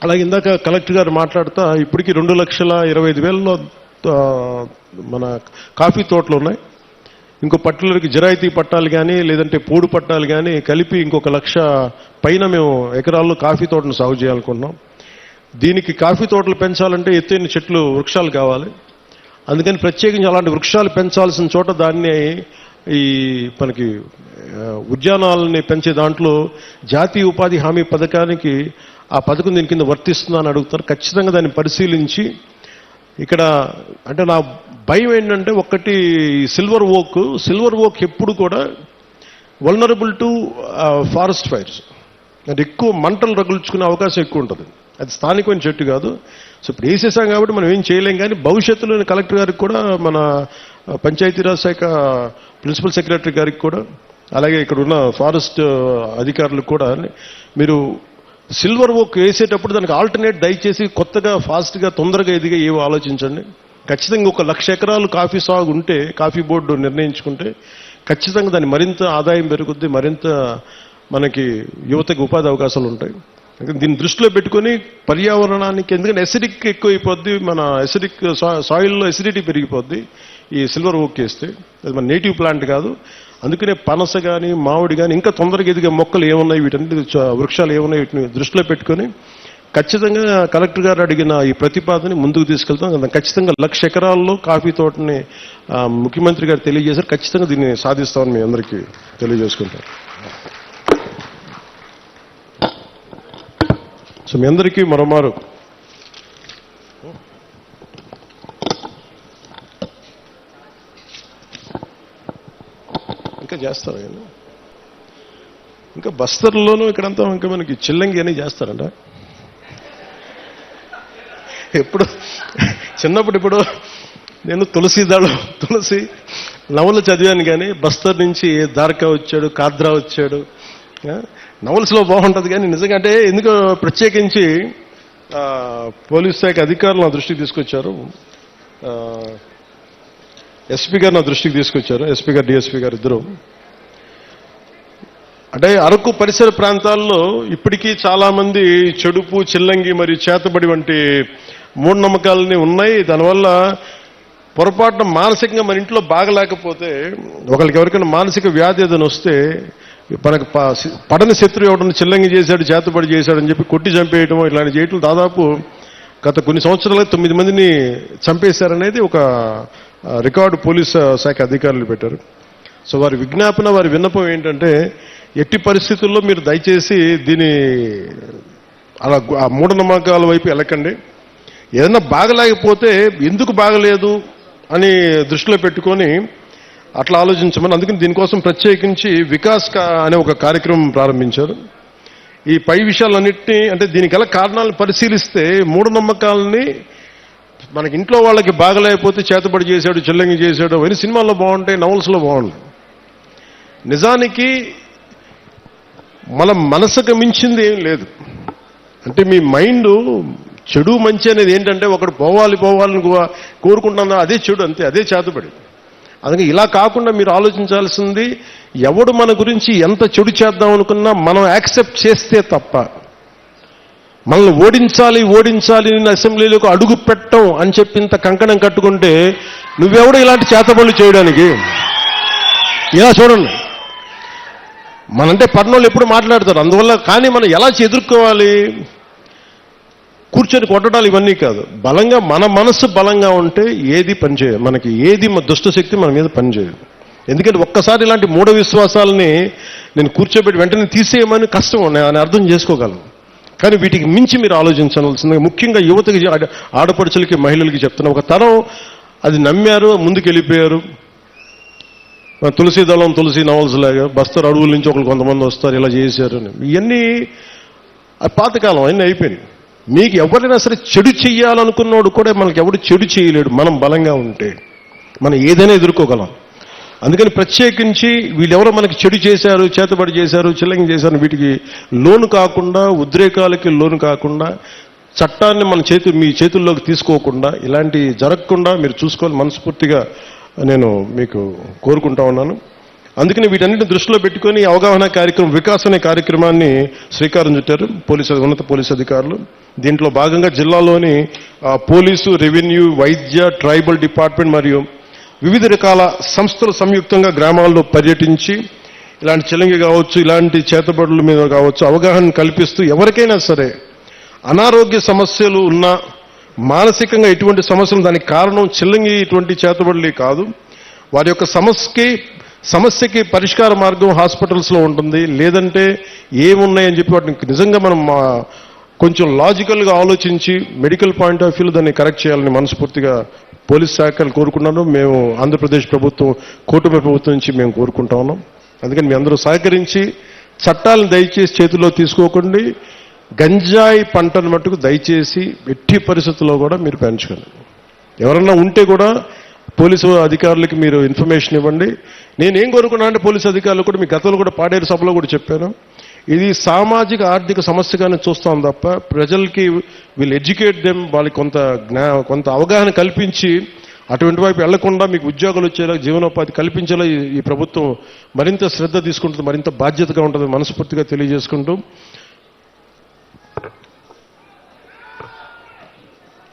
అలాగే ఇందాక కలెక్టర్ గారు మాట్లాడుతూ ఇప్పటికీ 2,25,000లో మన కాఫీ తోటలు ఉన్నాయి. ఇంకో పట్టణాలకి జిరాయితీ పట్టాలు కానీ లేదంటే పోడు పట్టాలు కానీ కలిపి ఇంకొక 1,00,000 పైన మేము ఎకరాల్లో కాఫీ తోటను సాగు చేయాలనుకుంటున్నాం. దీనికి కాఫీ తోటలు పెంచాలంటే ఎత్తైన చెట్లు వృక్షాలు కావాలి. అందుకని ప్రత్యేకించి అలాంటి వృక్షాలు పెంచాల్సిన చోట దాన్ని ఈ మనకి ఉద్యానాలని పెంచే దాంట్లో జాతీయ ఉపాధి హామీ పథకానికి ఆ పథకం దీని కింద వర్తిస్తుందా అని అడుగుతారు. ఖచ్చితంగా దాన్ని పరిశీలించి ఇక్కడ అంటే నా భయం ఏంటంటే ఒకటి సిల్వర్ ఓక్ ఎప్పుడు కూడా వల్నరబుల్ టు ఫారెస్ట్ ఫైర్స్, అంటే ఎక్కువ మంటలు రగుల్చుకునే అవకాశం ఎక్కువ ఉంటుంది. అది స్థానికమైన చెట్టు కాదు. సో ఇప్పుడు వేసేసాం కాబట్టి మనం ఏం చేయలేం. కానీ భవిష్యత్తులో కలెక్టర్ గారికి కూడా మన పంచాయతీరాజ్ శాఖ ప్రిన్సిపల్ సెక్రటరీ గారికి కూడా అలాగే ఇక్కడ ఉన్న ఫారెస్ట్ అధికారులకు కూడా మీరు సిల్వర్ ఓక్ వేసేటప్పుడు దానికి ఆల్టర్నేట్ దయచేసి కొత్తగా ఫాస్ట్గా తొందరగా ఎదిగా ఏవో ఆలోచించండి. ఖచ్చితంగా 1,00,000 ఎకరాలు కాఫీ సాగు ఉంటే కాఫీ బోర్డు నిర్ణయించుకుంటే ఖచ్చితంగా దాన్ని మరింత ఆదాయం పెరుగుద్ది, మరింత మనకి యువతకి ఉపాధి అవకాశాలు ఉంటాయి. దీన్ని దృష్టిలో పెట్టుకుని పర్యావరణానికి, ఎందుకంటే ఎసిడిక్ ఎక్కువైపోద్ది, మన ఎసిడిక్ సాయిల్లో ఎసిడిటీ పెరిగిపోద్ది ఈ సిల్వర్ ఓక్ వేస్తే. అది మన నేటివ్ ప్లాంట్ కాదు. అందుకనే పనస కానీ మామిడి కానీ ఇంకా తొందరగా ఎదిగే మొక్కలు ఏమున్నాయి, వీటన్నిటి వృక్షాలు ఏమున్నాయి, వీటిని దృష్టిలో పెట్టుకొని ఖచ్చితంగా కలెక్టర్ గారు అడిగిన ఈ ప్రతిపాదన ముందుకు తీసుకెళ్తాం. ఖచ్చితంగా 1,00,000 ఎకరాల్లో కాఫీ తోటని ముఖ్యమంత్రి గారు తెలియజేశారు. ఖచ్చితంగా దీన్ని సాధిస్తామని మీ అందరికీ తెలియజేసుకుంటాం. సో మీ అందరికీ మరోమారు ఇంకా చేస్తారు. ఇంకా బస్తర్లోనూ ఇక్కడంతా ఇంకా మనకి చిల్లంగి అని చేస్తారంట. ఎప్పుడు చిన్నప్పుడు ఇప్పుడు నేను తులసి నవలు చదివాను. కానీ బస్తర్ నుంచి దార్కా వచ్చాడు, కాద్రా వచ్చాడు. నవల్స్లో బాగుంటుంది. కానీ నిజంగా అంటే ఎందుకో ప్రత్యేకించి పోలీస్ శాఖ అధికారులు నా దృష్టికి తీసుకొచ్చారు, ఎస్పీ గారు నా దృష్టికి తీసుకొచ్చారు, ఎస్పీ గారు డిఎస్పీ గారు ఇద్దరు. అంటే అరకు పరిసర ప్రాంతాల్లో ఇప్పటికీ చాలా మంది చెడుపు, చిల్లంగి మరియు చేతబడి వంటి మూఢనమ్మకాలని ఉన్నాయి. దానివల్ల పొరపాటున మానసికంగా మన ఇంట్లో బాగలేకపోతే ఒకరికి ఎవరికైనా మానసిక వ్యాధి ఏదైనా వస్తే మనకు పడని శత్రువు ఎవడన్నా చిల్లంగి చేశాడు, చేతబడి చేశాడని చెప్పి కొట్టి చంపేయటం, ఇలాంటి చేయటం దాదాపు గత కొన్ని సంవత్సరాలుగా 9 మందిని చంపేశారనేది ఒక రికార్డు పోలీస్ శాఖ అధికారులు పెట్టారు. సో వారి విజ్ఞాపన, వారి విన్నపం ఏంటంటే ఎట్టి పరిస్థితుల్లో మీరు దయచేసి దీని అలా ఆ మూఢనమ్మకాల వైపు వెళ్ళకండి. ఏదైనా బాగలేకపోతే ఎందుకు బాగలేదు అని దృష్టిలో పెట్టుకొని అట్లా ఆలోచించమని. అందుకని దీనికోసం ప్రత్యేకించి వికాస్ అనే ఒక కార్యక్రమం ప్రారంభించారు. ఈ పై విషయాలన్నింటినీ అంటే దీనికి గల కారణాలను పరిశీలిస్తే మూఢనమ్మకాలని మనకి ఇంట్లో వాళ్ళకి బాగలేకపోతే చేతబడి చేశాడు, చిల్లంగి చేశాడు అవన్నీ సినిమాల్లో బాగుంటాయి, నవల్స్లో బాగుంటాయి. నిజానికి మన మనసుకు మించింది ఏం లేదు. అంటే మీ మైండ్ చెడు మంచి అనేది ఏంటంటే ఒకడు పోవాలని కోరుకుంటున్నా అదే చెడు, అంతే, అదే చేతబడి. అందుకే ఇలా కాకుండా మీరు ఆలోచించాల్సింది ఎవడు మన గురించి ఎంత చెడు చేద్దాం అనుకున్నా మనం యాక్సెప్ట్ చేస్తే తప్ప, మనల్ని ఓడించాలి నేను అసెంబ్లీలోకి అడుగు పెట్టం అని చెప్పి ఇంత కంకణం కట్టుకుంటే నువ్వెవడు ఇలాంటి చేతబడులు చేయడానికి? ఇలా చూడండి, మనంటే పర్నోళ్ళు ఎప్పుడు మాట్లాడతారు. అందువల్ల కానీ మనం ఎలా ఎదుర్కోవాలి? కూర్చొని కొట్టడాలు ఇవన్నీ కాదు. బలంగా మన మనస్సు బలంగా ఉంటే ఏది పనిచేయదు, మనకి ఏది దుష్టశక్తి మన మీద పనిచేయదు. ఎందుకంటే ఒక్కసారి ఇలాంటి మూఢ విశ్వాసాలని నేను కూర్చోబెట్టి వెంటనే తీసేయమని కష్టం, నేను అర్థం చేసుకోగలను. కానీ వీటికి మించి మీరు ఆలోచించాల్సింది ముఖ్యంగా యువతకి, ఆడపడుచులకి, మహిళలకి చెప్తున్నా. ఒక తరం అది నమ్మారు, ముందుకు వెళ్ళిపోయారు. తులసి దళం, తులసి నవల్స్ లాగా బస్తర్ అడవుల నుంచి ఒకరు కొంతమంది వస్తారు, ఇలా చేశారు అని. ఇవన్నీ పాతకాలం అన్నీ అయిపోయినాయి. మీకు ఎవరైనా సరే చెడు చెయ్యాలనుకున్నోడు కూడా మనకి ఎవడు చెడు చేయలేడు. మనం బలంగా ఉంటే మనం ఏదైనా ఎదుర్కోగలం. అందుకని ప్రత్యేకించి వీళ్ళెవరో మనకి చెడు చేశారు, చేతబడి చేశారు, చిల్లంగి చేశారు, వీటికి లోను కాకుండా, ఉద్రేకాలకి లోను కాకుండా, చట్టాన్ని మీ చేతుల్లోకి తీసుకోకుండా, ఇలాంటి జరగకుండా మీరు చూసుకోవాలి. మనస్ఫూర్తిగా నేను మీకు కోరుకుంటా ఉన్నాను. అందుకని వీటన్నిటిని దృష్టిలో పెట్టుకొని అవగాహన కార్యక్రమం, వికాస్ అనే కార్యక్రమాన్ని శ్రీకారం చుట్టారు ఉన్నత పోలీసు అధికారులు. దీంట్లో భాగంగా జిల్లాలోని పోలీసు, రెవెన్యూ, వైద్య, ట్రైబల్ డిపార్ట్మెంట్ మరియు వివిధ రకాల సంస్థలు సంయుక్తంగా గ్రామాల్లో పర్యటించి ఇలాంటి చిలంగి కావచ్చు, ఇలాంటి చేతబడుల మీద కావచ్చు అవగాహన కల్పిస్తూ ఎవరికైనా సరే అనారోగ్య సమస్యలు ఉన్నా, మానసికంగా ఎటువంటి సమస్యలు, దానికి కారణం చిల్లంగి ఇటువంటి చేతబడులే కాదు, వారి యొక్క సమస్యకి పరిష్కార మార్గం హాస్పిటల్స్లో ఉంటుంది. లేదంటే ఏమున్నాయని చెప్పి వాటిని నిజంగా మనం కొంచెం లాజికల్గా ఆలోచించి మెడికల్ పాయింట్ ఆఫ్ వ్యూలో దాన్ని కరెక్ట్ చేయాలని మనస్ఫూర్తిగా పోలీస్ శాఖలు కోరుకున్నాను. మేము ఆంధ్రప్రదేశ్ ప్రభుత్వం, కూటమి ప్రభుత్వం నుంచి మేము కోరుకుంటా ఉన్నాం. అందుకని మీ అందరూ సహకరించి చట్టాలను దయచేసి చేతిలో తీసుకోకండి. గంజాయి పంటను మట్టుకు దయచేసి ఎట్టి పరిస్థితుల్లో కూడా మీరు పెంచుకోండి. ఎవరన్నా ఉంటే కూడా పోలీసు అధికారులకి మీరు ఇన్ఫర్మేషన్ ఇవ్వండి. నేనేం కోరుకున్నా అంటే పోలీసు అధికారులు కూడా, మీ గతంలో కూడా పాడేరు సభలో కూడా చెప్పాను, ఇది సామాజిక ఆర్థిక సమస్యగానే చూస్తాం తప్ప ప్రజలకి వీళ్ళు ఎడ్యుకేట్ దెమ్, వాళ్ళకి కొంత అవగాహన కల్పించి అటువంటి వైపు వెళ్లకుండా మీకు ఉద్యోగాలు వచ్చేలా, జీవనోపాధి కల్పించేలా ఈ ప్రభుత్వం మరింత శ్రద్ధ తీసుకుంటుంది, మరింత బాధ్యతగా ఉంటుంది మనస్ఫూర్తిగా తెలియజేసుకుంటూ